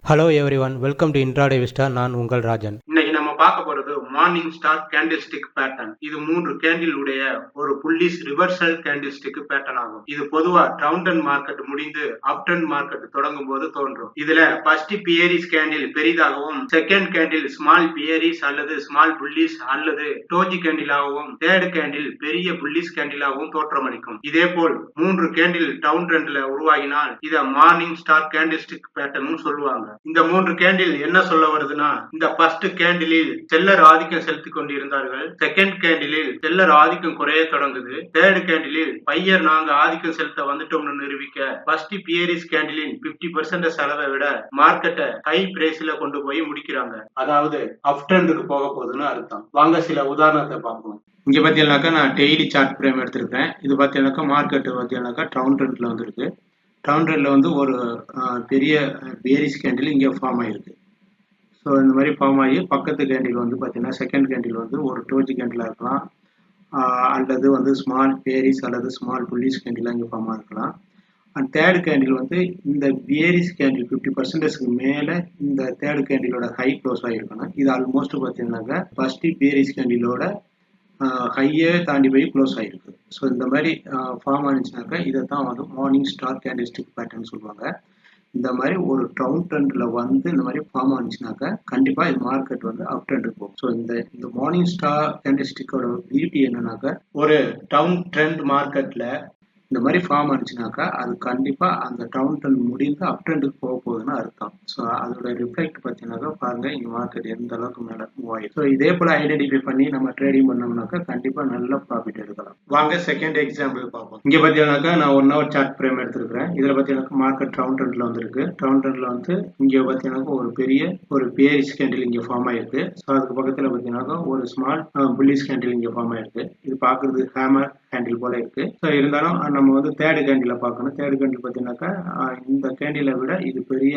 Hello everyone, welcome to intraday Vista. நான் உங்கள் ராஜன். இன்னைக்கு நம்ம பார்க்க போறது morning star candlestick pattern. இது 3 கேண்டில் உடைய ஒரு bullish reversal candle stick pattern ஆகும். இது பொதுவா டவுன் ட்ரெண்ட் மார்க்கெட் முடிந்து அப் ட்ரெண்ட் மார்க்கெட் தொடங்கும் போது தோன்றும். இதுல ஃபர்ஸ்ட் பியரிஸ் கேண்டில் பெரிதாகவும், செகண்ட் கேண்டில் ஸ்மால் பியரிஸ் அல்லது ஸ்மால் புல்லிஷ் அல்லது டோஜி கேண்டிலாகவும், தேர்ட் கேண்டில் பெரிய புல்லிஷ் கேண்டிலாகவும் தோற்றமளிக்கும். இதே போல் 3 கேண்டில் டவுன் ட்ரெண்ட்ல உருவாகினால் இத morning star candlestick pattern சொல்லுவாங்க. இந்த 3 கேண்டில் என்ன சொல்ல வருதுன்னா, இந்த ஃபர்ஸ்ட் கேண்டிலில் செல்லர் ஆதிக்கம் செலுத்திக் கொண்டிருந்தார்கள். செகண்ட் கேண்டிலில் செல்லர் ஆதிக்கம் குறைய தொடங்குது. தேர்ட் கேண்டிலில் பையர் நாங்க ஆதிக்கம் செலுத்த வந்துட்டோம்னு நிரூபிக்க ஃபர்ஸ்ட் பியரிஸ் கேண்டிலின் 50% செலவை விட மார்க்கெட்டை ஹை பிரைஸ்ல கொண்டு போய் முடிக்கிறாங்க. அதாவது அப் ட்ரெண்டுக்கு போக போகுதுன்னு அர்த்தம். வாங்க சில உதாரணத்தை பார்ப்போம். இங்க பாத்தீங்கன்னாக்கா நான் டெய்லி சார்ட் பிரேம் எடுத்திருக்கேன். இது பாத்தீங்கன்னாக்கா மார்க்கெட் பாத்தீங்கன்னாக்கா டவுன் ட்ரெண்ட்ல வந்திருக்கு. டவுன் ட்ரெண்ட்ல வந்து ஒரு பெரிய பேரிஷ் கேண்டில் இங்கே ஃபார்ம் ஆயிருக்கு. ஸோ இந்த மாதிரி ஃபார்ம் ஆகி பக்கத்து கேண்டில் வந்து பார்த்தீங்கன்னா செகண்ட் கேண்டில் வந்து ஒரு டோஜி கேண்டிலாக இருக்கலாம், அல்லது வந்து ஸ்மால் பேரிஸ் அல்லது ஸ்மால் புல்லிஷ் கேண்டிலாக இங்கே ஃபார்ம் இருக்கலாம். அண்ட் தேர்ட் கேண்டில் வந்து இந்த பேரிஸ் கேண்டில் 50% மேலே இந்த தேர்ட் கேண்டிலோட ஹை க்ளோஸ் ஆகிருக்கணும். இது ஆல்மோஸ்ட் பார்த்தீங்கன்னாக்கா ஃபர்ஸ்ட் பேரிஸ் கேண்டிலோட ஹையே தாண்டி போய் க்ளோஸ் ஆகிருக்கு. ஸோ இந்த மாதிரி ஃபார்ம் ஆனிச்சுனாக்கா இதை தான் வந்து morning star candlestick pattern சொல்லுவாங்க. இந்த மாதிரி ஒரு டவுன் ட்ரெண்ட்ல வந்து இந்த மாதிரி ஃபார்ம் ஆனிச்சுனாக்கா கண்டிப்பா இது மார்க்கெட் வந்து அப் ட்ரெண்டுக்கு போகும். ஸோ இந்த மார்னிங் ஸ்டார் கேண்டில் ஸ்டிக்கோட பியூட்டி என்னன்னாக்கா, ஒரு டவுன் ட்ரெண்ட் மார்க்கெட்ல இந்த மாதிரி ஃபார்ம் ஆனிச்சுனாக்கா அது கண்டிப்பா அந்த டவுன் ட்ரெண்ட் முடிந்து அப் ட்ரெண்டுக்கு போக போகுதுன்னு அர்த்தம். ஸோ அதோட ரிஃப்ளெக்ட் பார்த்தீங்கன்னாக்கா பாருங்க, இங்க மார்க்கெட் எந்த அளவுக்கு மேல மூவ் ஆயிடும். ஸோ இதே போல ஐடென்டிஃபை பண்ணி நம்ம ட்ரேடிங் பண்ணோம்னாக்கா கண்டிப்பா நல்ல ப்ராஃபிட் எடுக்கலாம். வாங்க செகண்ட் எக்ஸாம்பிள் பார்ப்போம். இங்க பார்த்தீங்கன்னாக்கா நான் 1 hour சார்ட் பிரேம் எடுத்திருக்கிறேன். இதுல பார்த்தீங்கன்னா மார்க்கெட் டவுன் ட்ரெண்ட்ல வந்திருக்கு. டவுன் ட்ரெண்ட்ல வந்து இங்க பார்த்தீங்கன்னா ஒரு பேரிஷ் கேண்டில் இங்க ஃபார்ம் ஆயிருக்கு. ஸோ அதுக்கு பக்கத்துல பார்த்தீங்கன்னாக்கா ஒரு ஸ்மால் புல்லிஷ் கேண்டில் இங்க ஃபார்ம் ஆயிருக்கு. இது பாக்குறது ஹேமர் கேண்டில் போல இருக்கு. ஸோ இருந்தாலும் நம்ம வந்து தேர்ட் கேண்டில பார்க்கணும். தேர்ட் கேண்டில் பார்த்தீங்கன்னாக்கா இந்த கேண்டிலை விட இது பெரிய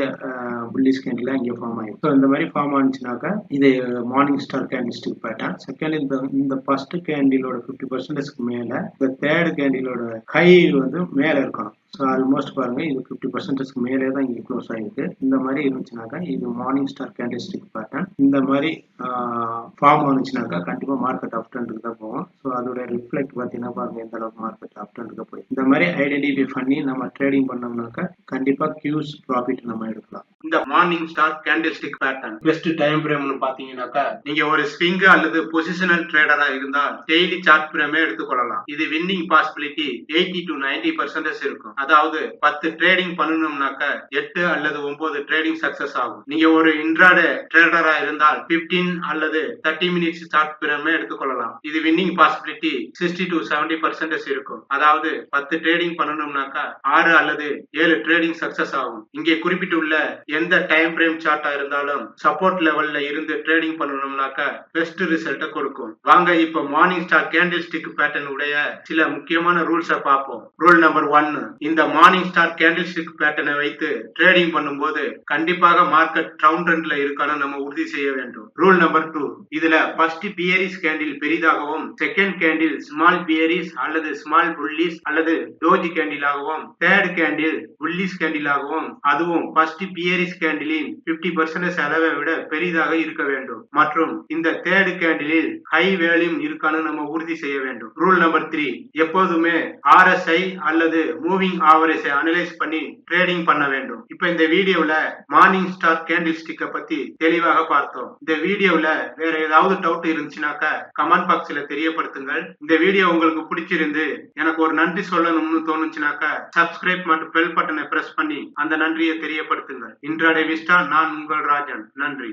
புல்லிஷ் கேண்டிலா இங்கே ஃபார்ம் ஆயிருக்கு. ஸோ இந்த மாதிரி ஃபார்ம் ஆனிச்சுனாக்கா இது morning star candlestick pattern. Second இந்த ஃபர்ஸ்ட் கேண்டிலோட 50% மேல இந்த தேர்ட் கேண்டிலோட ஹை வந்து மேல இருக்கணும். ஸோ ஆல்மோஸ்ட் பாருங்க, இது 50% மேலே தான் இங்கே க்ளோஸ் ஆகிருக்கு. இந்த மாதிரி இருந்துச்சுனாக்கா இது morning star candlestick pattern. இந்த மாதிரி ஃபார்ம் ஆனிச்சுனாக்கா கண்டிப்பா மார்க்கெட் அப் ட்ரெண்டுக்கு தான் போகும். ஸோ அதோட ரிஃப்ளெக்ட் பார்த்தீங்கன்னா பாருங்க எந்த அளவுக்கு மார்க்கெட் அப் ட்ரெண்டுக்கு போய் இந்த மாதிரி ஐடென்டிஃபை பண்ணி நம்ம ட்ரேடிங் பண்ணோம்னாக்கா கண்டிப்பா கியூஸ் ப்ராஃபிட் நம்ம எடுக்கலாம். இந்த morning star candlestick pattern best time பிரேம்னு பாத்தீங்கன்னாக்கா, நீங்க ஒரு ஸ்விங் அல்லது பொசிஷனல் ட்ரேடரா இருந்தால் டெய்லி சார்ட் பிரேமே எடுத்துக்கொள்ளலாம். இது வின்னிங் பாசிபிலிட்டி 80 to 90% இருக்கும். அதாவது 10 ட்ரேடிங் பண்ணணும்னாக்க 8 அல்லது 9 ட்ரேடிங் சக்சஸ் ஆகும். நீங்க ஒரு இன்ட்ராடே ட்ரேடரா இருந்தால் 15 அல்லது 30 மினிட்ஸ் சார்ட் பிரேமே எடுத்துக்கொள்ளலாம். இது வின்னிங் பாசிபிலிட்டி 60 to 70% இருக்கும். அதாவது 10 ட்ரேடிங் பண்ணணும்னாக்கா 6 அல்லது 7 ட்ரேடிங் சக்சஸ் ஆகும். இங்கே குறிப்பிட்டுள்ள எந்த டைம் பிரேம் சார்ட்டா இருந்தாலும் சப்போர்ட் லெவல்ல இருந்து ட்ரேடிங் பண்ணணும்னாக்கா பெஸ்ட் ரிசல்ட்டை கொடுக்கும். வாங்க இப்ப morning star candlestick pattern உடைய சில முக்கியமான ரூல்ஸை பார்ப்போம். ரூல் நம்பர் 1, இந்த மார்னிங் ஸ்டார் கேண்டில் ஸ்டிக் பேட்டர்னை வைத்து ட்ரேடிங் பண்ணும்போது கண்டிப்பாக மார்க்கெட் டவுன் ட்ரெண்ட்ல இருக்கான்னு நம்ம உறுதி செய்ய வேண்டும். ரூல் நம்பர் 2, இதுல ஃபர்ஸ்ட் பியரிஸ் கேண்டில் பெரிதாகவும், செகண்ட் கேண்டில் ஸ்மால் பியரிஸ் அல்லது ஸ்மால் புல்லிஷ் அல்லது டோஜி கேண்டிலாகவும், தேர்ட் கேண்டில் புல்லிஷ் கேண்டிலாகவும், அதுவும் ஃபர்ஸ்ட் பியரிஸ் கேண்டிலின் 50% செலவை விட பெரிதாக இருக்க வேண்டும். மற்றும் இந்த தேர்ட் கேண்டிலில் ஹை வேல்யூம் இருக்கான்னு நம்ம உறுதி செய்ய வேண்டும். ரூல் நம்பர் 3, எப்போதுமே RSI அல்லது மூவிங் ஆவரேஜை அனலைஸ் பண்ணி ட்ரேடிங் பண்ண வேண்டும். இப்ப இந்த வீடியோல மார்னிங் ஸ்டார் கேண்டில் ஸ்டிக்கை பத்தி தெளிவாக பார்த்தோம். இந்த வீடியோல வேற ஏதாவது டவுட் இருந்துச்சுனாக்கா கமெண்ட் பாக்ஸ்ல தெரியப்படுத்துங்கள். இந்த வீடியோ உங்களுக்கு பிடிச்சிருந்து எனக்கு ஒரு நன்றி சொல்லணும்னு தோணுச்சுனாக்கா சப்ஸ்கிரைப் மற்றும் பெல் பட்டனை பிரஸ் பண்ணி அந்த நன்றியை தெரியப்படுத்துங்கள். இன்ட்ராடே விஸ்டா, நான் உங்கள் ராஜன். நன்றி.